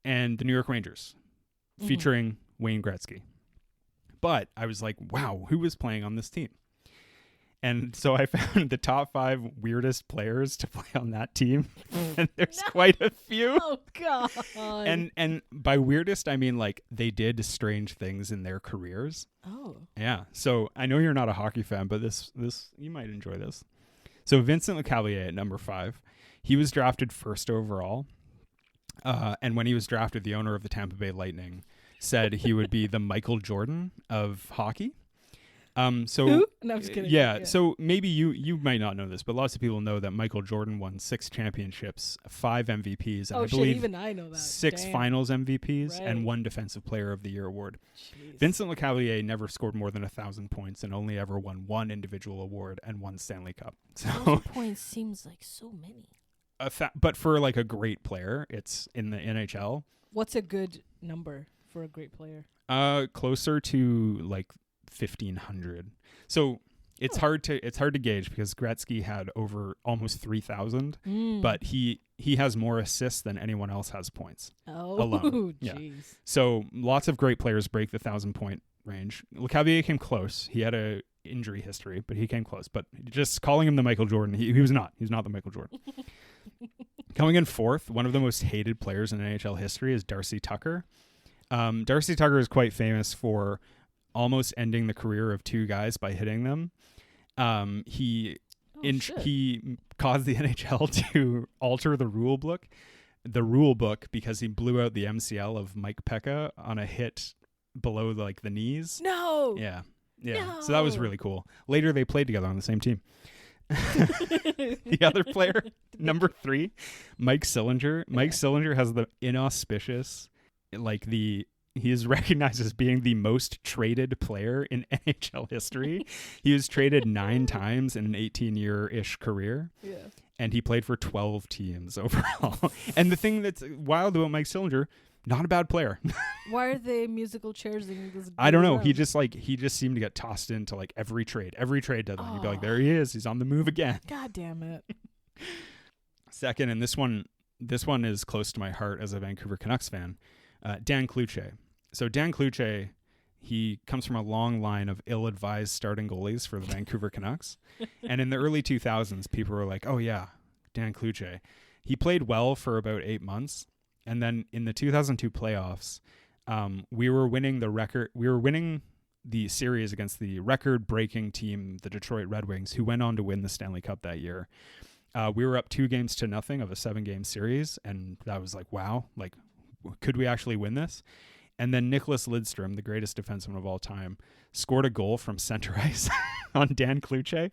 the New York Rangers, featuring Wayne Gretzky. But I was like, wow, who was playing on this team? And so I found the top 5 weirdest players to play on that team. And there's quite a few. Oh God. And by weirdest, I mean like they did strange things in their careers. Oh. Yeah. So I know you're not a hockey fan, but this you might enjoy this. So Vincent Lecavalier at number 5, he was drafted first overall. And when he was drafted, the owner of the Tampa Bay Lightning said he would be the Michael Jordan of hockey. So Who? No, I'm just kidding. yeah, so maybe you might not know this, but lots of people know that Michael Jordan won 6 championships, 5 MVPs, and Oh I shit, believe even I know that. 6 Damn. Finals MVPs Right. and 1 Defensive Player of the Year award. Jeez. Vincent Lecavalier never scored more than 1,000 points and only ever won 1 individual award and 1 Stanley Cup. So, 1,000 points seems like so many. but for like a great player, it's in the NHL. What's a good number for a great player? Closer to like 1,500. So it's hard to gauge because Gretzky had over almost 3,000, but he has more assists than anyone else has points. Oh, alone. Yeah. jeez. So lots of great players break the 1,000-point range. Lecavalier came close. He had a injury history, but he came close. But just calling him the Michael Jordan, he was not. He's not the Michael Jordan. Coming in 4th, one of the most hated players in NHL history is Darcy Tucker. Darcy Tucker is quite famous for almost ending the career of 2 guys by hitting them. He caused the NHL to alter the rule book because he blew out the MCL of Mike Pekka on a hit below like the knees. No. Yeah. No. So that was really cool. Later they played together on the same team. The other player, number 3, Mike Sillinger. Mike Sillinger has the inauspicious, he is recognized as being the most traded player in NHL history. He was traded 9 times in an 18-year-ish career. Yeah. And he played for 12 teams overall. And the thing that's wild about Mike Sillinger, not a bad player. Why are they musical chairs in this? I don't know. He just seemed to get tossed into like every trade deadline. He'd be like, there he is. He's on the move again. God damn it. Second, and this one is close to my heart as a Vancouver Canucks fan, Dan Cloutier. So Dan Cloutier, he comes from a long line of ill-advised starting goalies for the Vancouver Canucks. And in the early 2000s, people were like, oh yeah, Dan Cloutier. He played well for about 8 months. And then in the 2002 playoffs, we were winning the series against the record-breaking team, the Detroit Red Wings, who went on to win the Stanley Cup that year. We were up 2-0 of a 7-game series, and that was like, wow, like, could we actually win this? And then Nicholas Lidstrom, the greatest defenseman of all time, scored a goal from center ice on Dan Cloutier.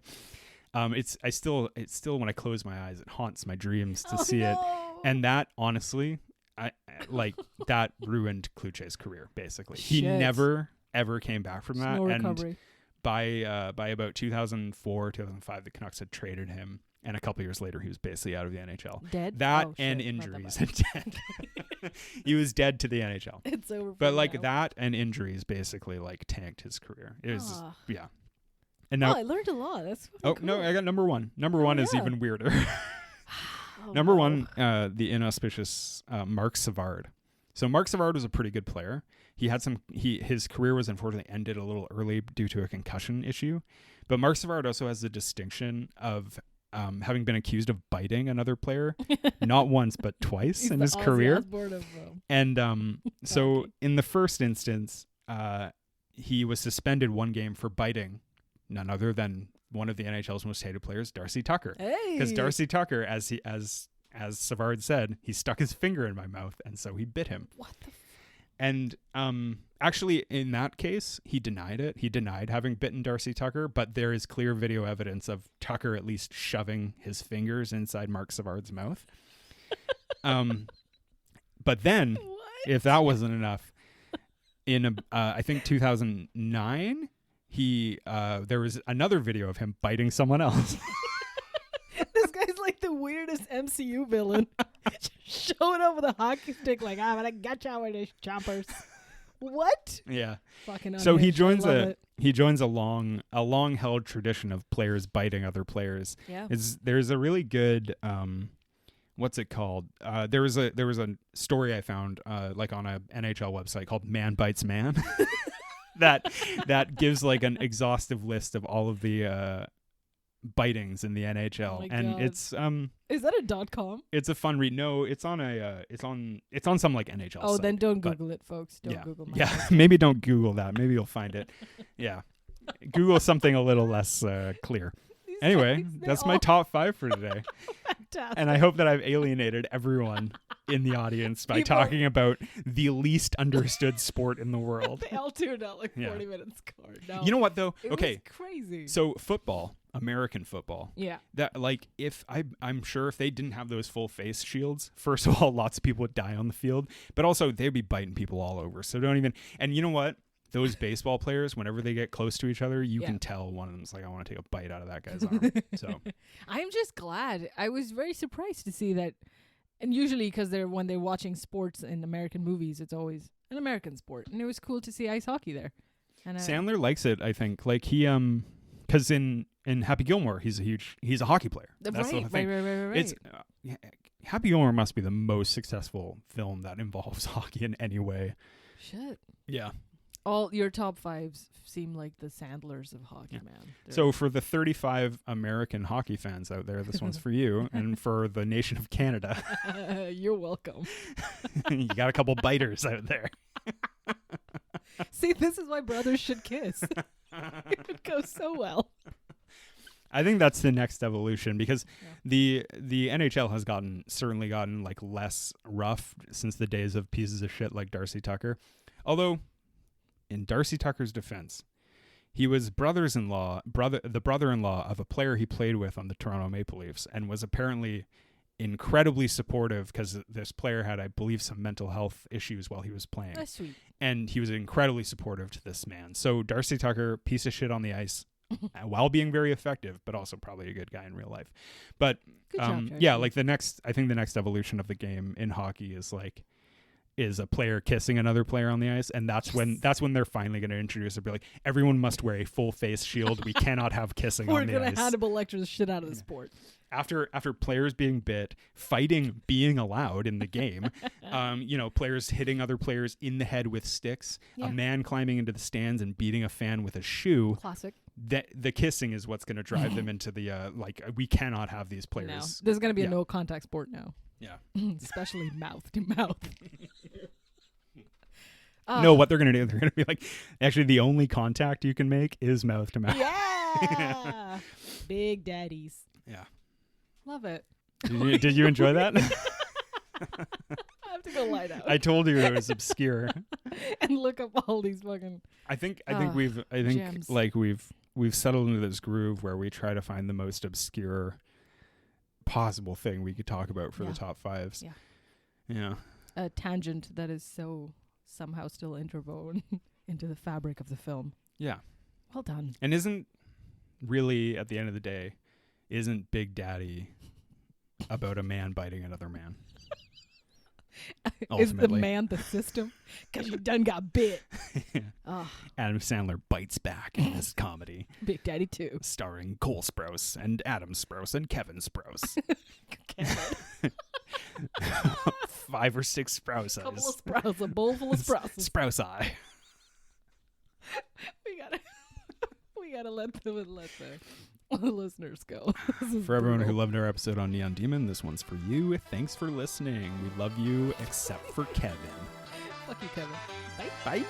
It's still when I close my eyes, it haunts my dreams to see it. And that honestly, that ruined Cloutier's career. Basically, he never ever came back from that. No recovery. And by about 2004, 2005, the Canucks had traded him. And a couple years later, he was basically out of the NHL. Dead? That Oh, and shit. injuries. Dead. He was dead to the NHL. It's over. But for like now. that and injuries basically like tanked his career. It was Ah. yeah. And now I learned a lot. That's fucking cool. no, I got number 1. Number 1 is yeah. even weirder. Oh, Number no. 1, the inauspicious Mark Savard. So Mark Savard was a pretty good player. His career was unfortunately ended a little early due to a concussion issue. But Mark Savard also has the distinction of having been accused of biting another player, not once but twice He's in the his Ozzy career. Osbourne of, And so hockey. in the first instance, he was suspended one game for biting none other than one of the NHL's most hated players, Darcy Tucker. Because Hey, Darcy Tucker, as Savard said, he stuck his finger in my mouth, and so he bit him. what the? And actually, in that case, he denied it. He denied having bitten Darcy Tucker, but there is clear video evidence of Tucker at least shoving his fingers inside Mark Savard's mouth. But then, What? if that wasn't enough, in I think 2009, there was another video of him biting someone else. This guy's like the weirdest MCU villain. Just showing up with a hockey stick, like I'm gonna get you with these choppers. What? Yeah. Fucking. So he unhinged. I love joins it. a long held tradition of players biting other players. Yeah. There's a really good what's it called? There was a story I found like on a NHL website called Man Bites Man that gives like an exhaustive list of all of the bitings in the NHL. Oh my And God. it's Is that a .com? it's a fun read. No, it's on some like NHL Oh, site. then don't but- Google it, folks. Don't yeah. Google. Yeah, Minecraft. maybe don't Google that. Maybe you'll find it. Yeah. Google something a little less clear. These Anyway, guys, they that's my all top 5 for today. fantastic. And I hope that I've alienated everyone in the audience by People- talking about the least understood sport in the world. They all tuned out like Yeah. 40 minutes scored. No, You know what though? it Okay, was crazy. so football, American football. Yeah. That like I'm sure if they didn't have those full face shields, first of all, lots of people would die on the field, but also they'd be biting people all over. So don't even. And you know what? Those baseball players, whenever they get close to each other, you Yeah. can tell one of them's like, I want to take a bite out of that guy's arm. So I'm just glad. I was very surprised to see that. And usually, because when they're watching sports in American movies, it's always an American sport, and it was cool to see ice hockey there. And Sandler likes it, I think. Like he because in Happy Gilmore, he's a hockey player. That's right, the thing. right. It's Happy Gilmore must be the most successful film that involves hockey in any way. Shit. Yeah. All your top 5s seem like the Sandlers of hockey, Yeah. man. So for the 35 American hockey fans out there, this one's for you, and for the nation of Canada, You're welcome. you got a couple biters out there. See, this is why brothers should kiss. It would go so well. I think that's the next evolution because Yeah. the NHL has certainly gotten like less rough since the days of pieces of shit like Darcy Tucker. Although, in Darcy Tucker's defense, he was the brother-in-law of a player he played with on the Toronto Maple Leafs and was apparently incredibly supportive because this player had, I believe, some mental health issues while he was playing. That's sweet. And he was incredibly supportive to this man. So Darcy Tucker, piece of shit on the ice, while being very effective, but also probably a good guy in real life. But Good job, yeah, Darcy. like I think the next evolution of the game in hockey is a player kissing another player on the ice, and that's when they're finally going to introduce it. Be like, everyone must wear a full face shield. We cannot have kissing We're on the gonna ice. Hannibal lecture the shit out of the Yeah. sport. After players being bit, fighting being allowed in the game, players hitting other players in the head with sticks, Yeah. a man climbing into the stands and beating a fan with a shoe. Classic. The kissing is what's going to drive them into the we cannot have these No, players. there's gonna be Yeah. a no contact sport now. Yeah. Especially mouth to mouth. No, what they're going to do, they're going to be like, actually, the only contact you can make is mouth to mouth. Yeah. Big daddies. Yeah. Love it. Did you enjoy that? I have to go lie down I told you it was obscure. and look up all these fucking. I think Gems. like we've settled into this groove where we try to find the most obscure possible thing we could talk about for Yeah. the top 5s. Yeah. Yeah. A tangent that is so somehow still interwoven into the fabric of the film. Yeah. Well done. And isn't really at the end of the day, isn't Big Daddy about a man biting another man? Is the Ultimately. man the system? Because you done got bit. Oh, Adam Sandler bites back in this comedy, Big Daddy 2. starring Cole Sprouse and Adam Sprouse and Kevin Sprouse. 5 or 6 sprouts. Couple of sprouts, a bowl full of sprouts. Sprouse eye. We gotta let the listeners go. This is For everyone who brutal. loved our episode on Neon Demon, this one's for you. Thanks for listening. We love you, except for Kevin. Fuck you, Kevin. Bye.